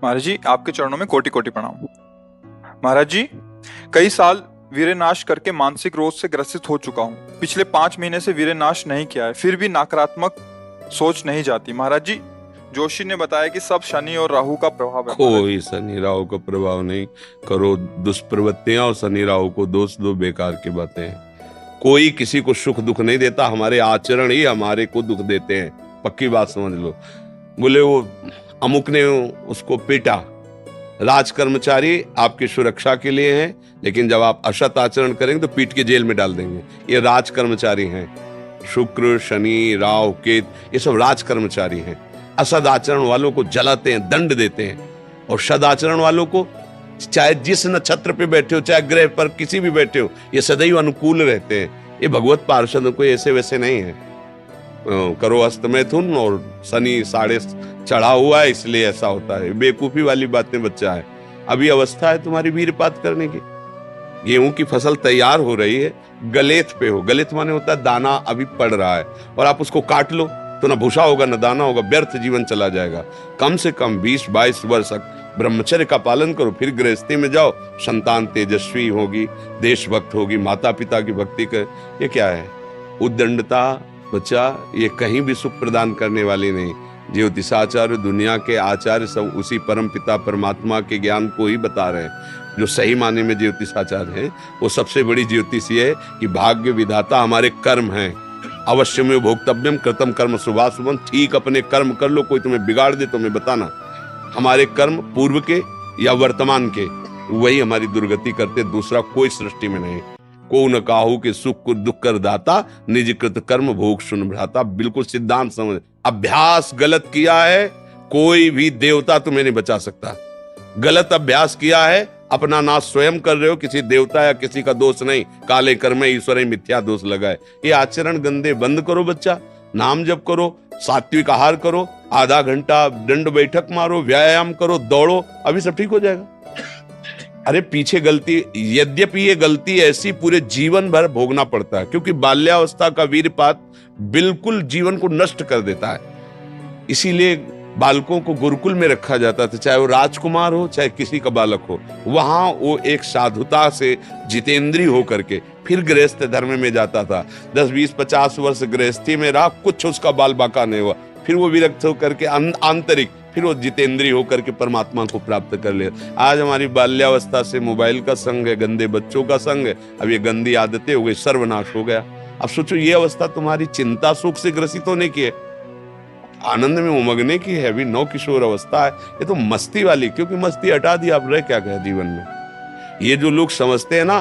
महाराज जी, आपके चरणों में कोटि कोटि प्रणाम। महाराज जी, कई साल वीर्यनाश करके मानसिक रोग से ग्रसित हो चुका हूँ। पिछले 5 महीने से वीर्यनाश नहीं किया है, फिर भी नकारात्मक सोच नहीं जाती। महाराज जी, जोशी ने बताया कि सब शनि और राहु का प्रभाव है। कोई शनि राहु का प्रभाव नहीं। करो दुष्प्रवृत्तियां और शनि राहु को दोष दो, बेकार की बातें हैं। कोई किसी को सुख दुख नहीं देता, हमारे आचरण ही हमारे को दुख देते हैं, पक्की बात समझ लो। बोले वो अमुक ने उसको पीटा, राज कर्मचारी आपकी सुरक्षा के लिए हैं, लेकिन जब आप असत आचरण करेंगे तो पीट के जेल में डाल देंगे। ये राज कर्मचारी हैं। शुक्र, शनि, राहु, केत, ये सब राज कर्मचारी हैं। असद आचरण वालों को जलाते हैं, दंड देते हैं, और सदाचरण वालों को चाहे जिस नक्षत्र पे बैठे हो, चाहे ग्रह पर किसी भी बैठे हो, ये सदैव अनुकूल रहते हैं। ये भगवत पार्षद कोई ऐसे वैसे नहीं है। करो अस्त मैथुन और शनि साढ़े चढ़ा हुआ है, इसलिए ऐसा होता है। बेवकूफी वाली बातें बच्चा है। अभी अवस्था है तुम्हारी वीरपात करने की। गेहूं की फसल तैयार हो रही है, गलेथ पे हो। गलेथ माने होता है दाना अभी पड़ रहा है, और आप उसको काट लो तो ना भूसा होगा ना दाना होगा, व्यर्थ जीवन चला जाएगा। कम से कम 20-22 वर्ष तक ब्रह्मचर्य का पालन करो, फिर गृहस्थी में जाओ। संतान तेजस्वी होगी, देशभक्त होगी, माता पिता की भक्ति कर। ये क्या है? उद्दंडता बच्चा, ये कहीं भी सुख प्रदान करने वाली नहीं। ज्योतिषाचार्य, दुनिया के आचार्य सब उसी परम पिता परमात्मा के ज्ञान को ही बता रहे हैं। जो सही माने में ज्योतिषाचार्य है, वो सबसे बड़ी ज्योतिषी है कि भाग्य विधाता हमारे कर्म हैं। अवश्य में भोक्तव्यम कृतम कर्म शुभाशुभम। ठीक अपने कर्म कर लो, कोई तुम्हें बिगाड़ दे तो मैं बताना। हमारे कर्म पूर्व के या वर्तमान के, वही हमारी दुर्गति करते, दूसरा कोई सृष्टि में नहीं। को न काहू के सुख को दुख कर दाता, निज कृत कर्म भोग सुन भ्राता। बिल्कुल सिद्धांत समझ। अभ्यास गलत किया है, कोई भी देवता तुम्हें नहीं बचा सकता। गलत अभ्यास किया है, अपना नाश स्वयं कर रहे हो, किसी देवता या किसी का दोष नहीं। काले कर्म ईश्वर मिथ्या दोष लगाए। ये आचरण गंदे बंद करो बच्चा। नाम जप करो, सात्विक आहार करो, आधा घंटा दंड बैठक मारो, व्यायाम करो, दौड़ो, अभी सब ठीक हो जाएगा। अरे पीछे गलती, यद्यपि ये गलती ऐसी पूरे जीवन भर भोगना पड़ता है, क्योंकि बाल्यावस्था का वीरपात बिल्कुल जीवन को नष्ट कर देता है। इसीलिए बालकों को गुरुकुल में रखा जाता था, चाहे वो राजकुमार हो चाहे किसी का बालक हो। वहां वो एक साधुता से जितेंद्रीय होकर के फिर गृहस्थ धर्म में जाता था। 10-20-50 वर्ष गृहस्थी में रहा, कुछ उसका बाल बाका नहीं हुआ। फिर वो विरक्त होकर के आंतरिक, फिर वो जितेंद्रीय होकर के परमात्मा को प्राप्त कर लिया। आज हमारी बाल्यावस्था से मोबाइल का संग है, गंदे बच्चों का संग है। अब ये गंदी आदतें हो गई, सर्वनाश हो गया। अब सोचो, ये अवस्था तुम्हारी चिंता सुख से ग्रसित होने की है, आनंद में उमगने की है। अभी नव किशोर अवस्था है, ये तो मस्ती वाली। क्योंकि मस्ती हटा दी, आप रह क्या गया जीवन में। ये जो लोग समझते हैं ना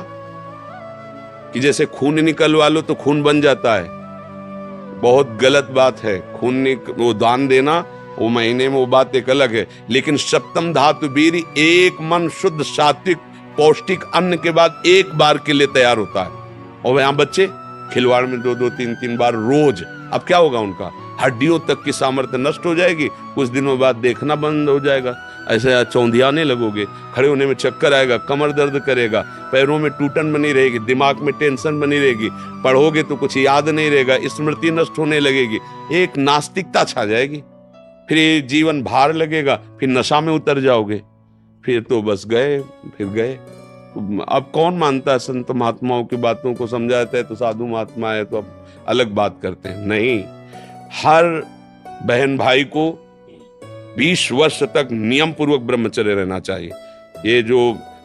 कि जैसे खून निकलवा लो तो खून बन जाता है, बहुत गलत बात है। खून वो दान देना, वो महीने में वो बात एक अलग है, लेकिन सप्तम धातु वीर एक मन शुद्ध सात्विक पौष्टिक अन्न के बाद एक बार के लिए तैयार होता है। और यहाँ बच्चे खिलवाड़ में 2-2 3-3 बार रोज। अब क्या होगा? उनका हड्डियों तक की सामर्थ्य नष्ट हो जाएगी। कुछ दिनों बाद देखना बंद हो जाएगा, ऐसे चौंधियाने लगोगे, खड़े होने में चक्कर आएगा, कमर दर्द करेगा, पैरों में टूटन बनी रहेगी, दिमाग में टेंशन बनी रहेगी, पढ़ोगे तो कुछ याद नहीं रहेगा, स्मृति नष्ट होने लगेगी, एक नास्तिकता छा जाएगी। फिर जीवन भार लगेगा, फिर नशा में उतर जाओगे, फिर तो बस गए, फिर गए। अब कौन मानता है संत महात्माओं की बातों को? समझाता है तो साधु महात्मा है तो अब अलग बात करते हैं। नहीं, हर बहन भाई को 20 वर्ष तक नियम पूर्वक ब्रह्मचर्य रहना चाहिए। ये जो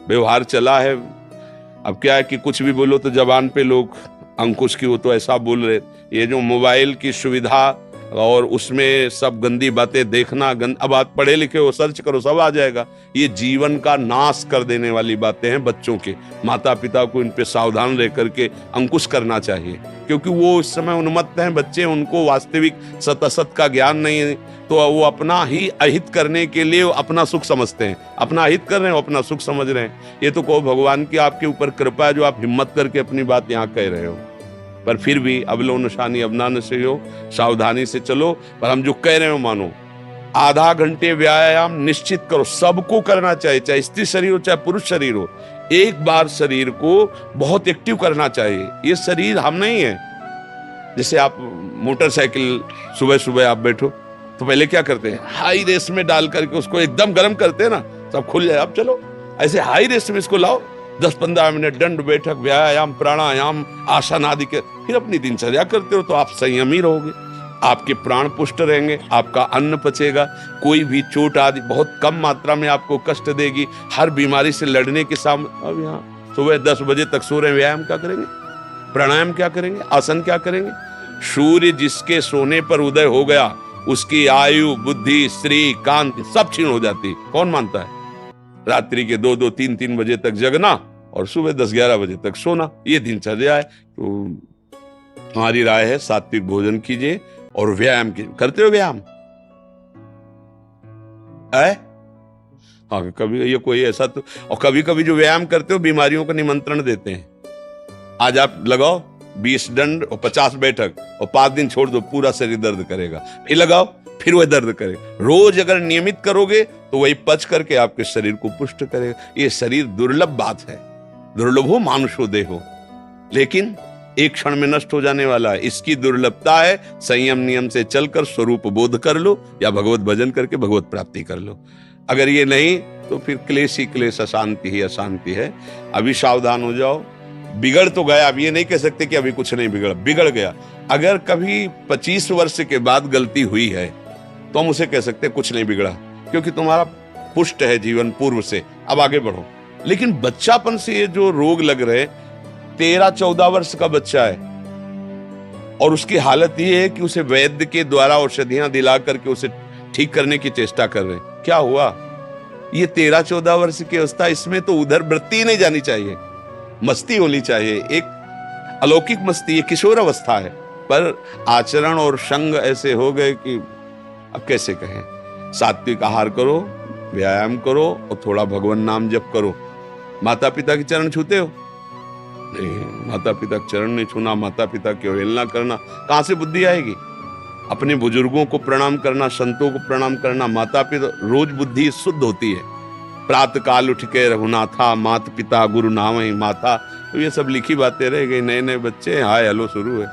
व्यवहार चला है, अब क्या है कि कुछ भी बोलो तो जबान पे लोग अंकुश की, वो तो ऐसा बोल रहे। ये जो मोबाइल की सुविधा और उसमें सब गंदी बातें देखना, अब आप पढ़े लिखे हो, सर्च करो, सब आ जाएगा। ये जीवन का नाश कर देने वाली बातें हैं बच्चों के। माता पिता को इन पे सावधान रह करके अंकुश करना चाहिए, क्योंकि वो इस समय उन्मत्त हैं बच्चे, उनको वास्तविक सत असत का ज्ञान नहीं है। तो वो अपना ही अहित करने के लिए अपना सुख समझते हैं, अपना अहित कर रहे हैं, अपना सुख समझ रहे हैं। ये तो कहो भगवान की आपके ऊपर कृपा है जो आप हिम्मत करके अपनी बात यहाँ कह रहे हो। पर फिर भी अबलो निशानी अबना न से हो, सावधानी से चलो। पर हम जो कह रहे हो मानो। आधा घंटे व्यायाम निश्चित करो, सबको करना चाहिए, चाहे स्त्री शरीर हो चाहे पुरुष शरीर हो। एक बार शरीर को बहुत एक्टिव करना चाहिए। ये शरीर हम नहीं है। जैसे आप मोटरसाइकिल सुबह सुबह आप बैठो, तो पहले क्या करते हैं, हाई रेस में डाल करके उसको एकदम गर्म करते हैं ना, सब खुल जाए। अब चलो ऐसे हाई रेस में इसको लाओ, 10-15 मिनट दंड बैठक, व्यायाम, प्राणायाम, आसन आदि के, फिर अपनी दिनचर्या करते हो तो आप संयमी रहोगे, आपके प्राण पुष्ट रहेंगे, आपका अन्न पचेगा, कोई भी चोट आदि बहुत कम मात्रा में आपको कष्ट देगी। हर बीमारी से लड़ने के सामने, अब यहाँ सुबह 10 बजे तक सो रहे, व्यायाम क्या करेंगे, प्राणायाम क्या करेंगे, आसन क्या करेंगे? सूर्य जिसके सोने पर उदय हो गया उसकी आयु, बुद्धि, स्त्री, कांति सब क्षीण हो जाती है। कौन मानता है? रात्रि के 2-2, 3-3 बजे तक जगना और सुबह 10-11 बजे तक सोना, ये दिनचर्या है। तो हमारी राय है सात्विक भोजन कीजिए और व्यायाम कीजिए। करते हो व्यायाम? हाँ, कभी ये कोई ऐसा तो, और कभी कभी जो व्यायाम करते हो बीमारियों का निमंत्रण देते हैं। आज आप लगाओ 20 दंड और 50 बैठक और 5 दिन छोड़ दो, पूरा शरीर दर्द करेगा, फिर लगाओ, फिर वह दर्द करेगा। रोज अगर नियमित करोगे तो वही पच करके आपके शरीर को पुष्ट करेगा। ये शरीर दुर्लभ बात है, दुर्लभो मानुषो देहो, लेकिन एक क्षण में नष्ट हो जाने वाला है। इसकी दुर्लभता है संयम नियम से चलकर स्वरूप बोध कर लो या भगवत भजन करके भगवत प्राप्ति कर लो। अगर ये नहीं तो फिर क्लेश ही क्लेश, अशांति ही अशांति है। अभी सावधान हो जाओ। बिगड़ तो गया, अब ये नहीं कह सकते कि अभी कुछ नहीं बिगड़ा, बिगड़ गया। अगर कभी 25 वर्ष के बाद गलती हुई है तो हम उसे कह सकते हैं कुछ नहीं बिगड़ा, क्योंकि तुम्हारा पुष्ट है जीवन पूर्व से, अब आगे बढ़ो। लेकिन बच्चापन से ये जो रोग लग रहे, 13-14 वर्ष का बच्चा है और उसकी हालत ये है कि उसे वैद्य के द्वारा औषधियां दिला करके उसे ठीक करने की चेष्टा कर रहे हैं। क्या हुआ? ये 13-14 वर्ष की अवस्था, इसमें तो उधर वृत्ति नहीं जानी चाहिए, मस्ती होनी चाहिए, एक अलौकिक मस्ती, ये किशोर अवस्था है। पर आचरण और संग ऐसे हो गए कि अब कैसे कहें। सात्विक आहार करो, व्यायाम करो और थोड़ा भगवान नाम जप करो। माता पिता के चरण छूते हो? नहीं, माता पिता के चरण नहीं छूना, माता पिता की अवहेलना करना, कहां से बुद्धि आएगी? अपने बुजुर्गों को प्रणाम करना, संतों को प्रणाम करना, माता पिता, रोज बुद्धि शुद्ध होती है। प्रातः काल उठ के रघुनाथा, माता पिता गुरु नाम ही माता, तो ये सब लिखी बातें रह गई। नए नए बच्चे हाय हेलो शुरू है।